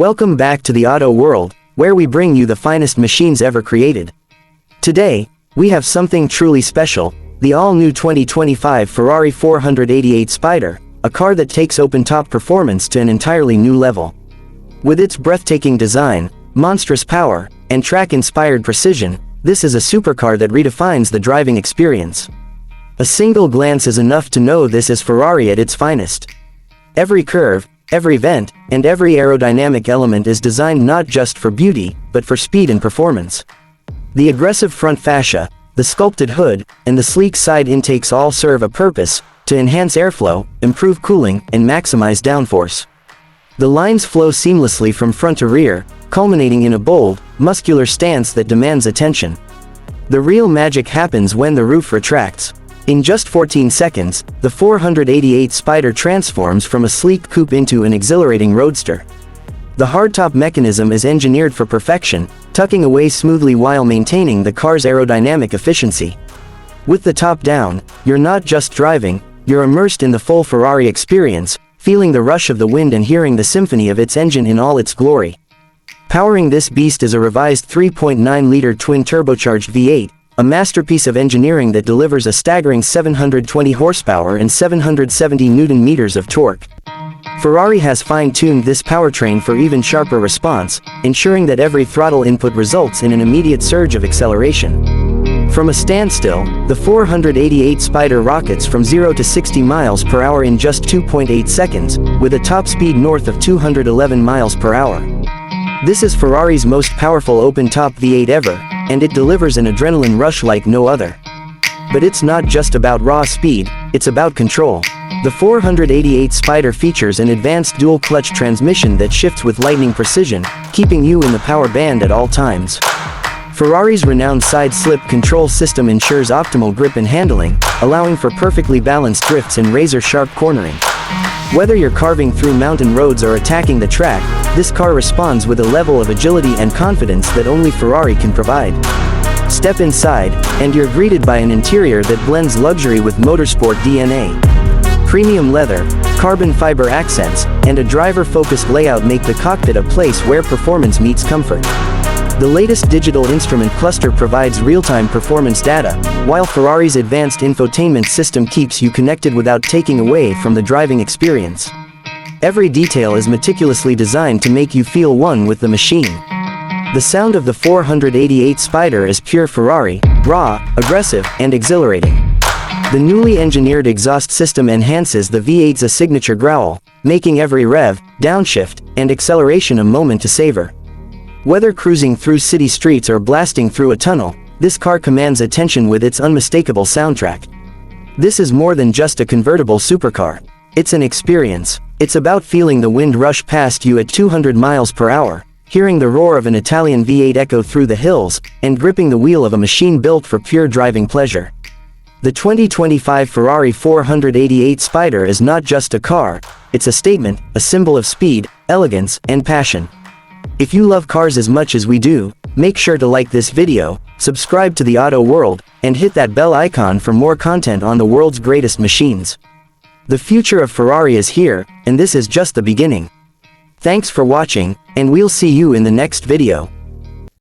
Welcome back to the auto world, where we bring you the finest machines ever created. Today, we have something truly special, the all-new 2025 Ferrari 488 Spider, a car that takes open-top performance to an entirely new level. With its breathtaking design, monstrous power, and track-inspired precision, this is a supercar that redefines the driving experience. A single glance is enough to know this is Ferrari at its finest. Every curve, every vent, and every aerodynamic element is designed not just for beauty, but for speed and performance. The aggressive front fascia, the sculpted hood, and the sleek side intakes all serve a purpose, to enhance airflow, improve cooling, and maximize downforce. The lines flow seamlessly from front to rear, culminating in a bold, muscular stance that demands attention. The real magic happens when the roof retracts. In just 14 seconds, the 488 Spider transforms from a sleek coupe into an exhilarating roadster. The hardtop mechanism is engineered for perfection, tucking away smoothly while maintaining the car's aerodynamic efficiency. With the top down, you're not just driving, you're immersed in the full Ferrari experience, feeling the rush of the wind and hearing the symphony of its engine in all its glory. Powering this beast is a revised 3.9-liter twin-turbocharged V8, a masterpiece of engineering that delivers a staggering 720 horsepower and 770 Nm of torque. Ferrari has fine-tuned this powertrain for even sharper response, ensuring that every throttle input results in an immediate surge of acceleration. From a standstill, the 488 Spider rockets from 0 to 60 miles per hour in just 2.8 seconds, with a top speed north of 211 miles per hour. This is Ferrari's most powerful open-top V8 ever, and it delivers an adrenaline rush like no other. But it's not just about raw speed, it's about control. The 488 Spider features an advanced dual-clutch transmission that shifts with lightning precision, keeping you in the power band at all times. Ferrari's renowned side-slip control system ensures optimal grip and handling, allowing for perfectly balanced drifts and razor-sharp cornering. Whether you're carving through mountain roads or attacking the track, this car responds with a level of agility and confidence that only Ferrari can provide. Step inside, and you're greeted by an interior that blends luxury with motorsport DNA. Premium leather, carbon fiber accents, and a driver-focused layout make the cockpit a place where performance meets comfort. The latest digital instrument cluster provides real-time performance data, while Ferrari's advanced infotainment system keeps you connected without taking away from the driving experience. Every detail is meticulously designed to make you feel one with the machine. The sound of the 488 Spider is pure Ferrari, raw, aggressive, and exhilarating. The newly engineered exhaust system enhances the V8's signature growl, making every rev, downshift, and acceleration a moment to savor. Whether cruising through city streets or blasting through a tunnel, this car commands attention with its unmistakable soundtrack. This is more than just a convertible supercar. It's an experience. It's about feeling the wind rush past you at 200 miles per hour, hearing the roar of an Italian V8 echo through the hills, and gripping the wheel of a machine built for pure driving pleasure. The 2025 Ferrari 488 Spider is not just a car, it's a statement, a symbol of speed, elegance, and passion. If you love cars as much as we do, make sure to like this video, subscribe to the Auto World, and hit that bell icon for more content on the world's greatest machines. The future of Ferrari is here, and this is just the beginning. Thanks for watching, and we'll see you in the next video.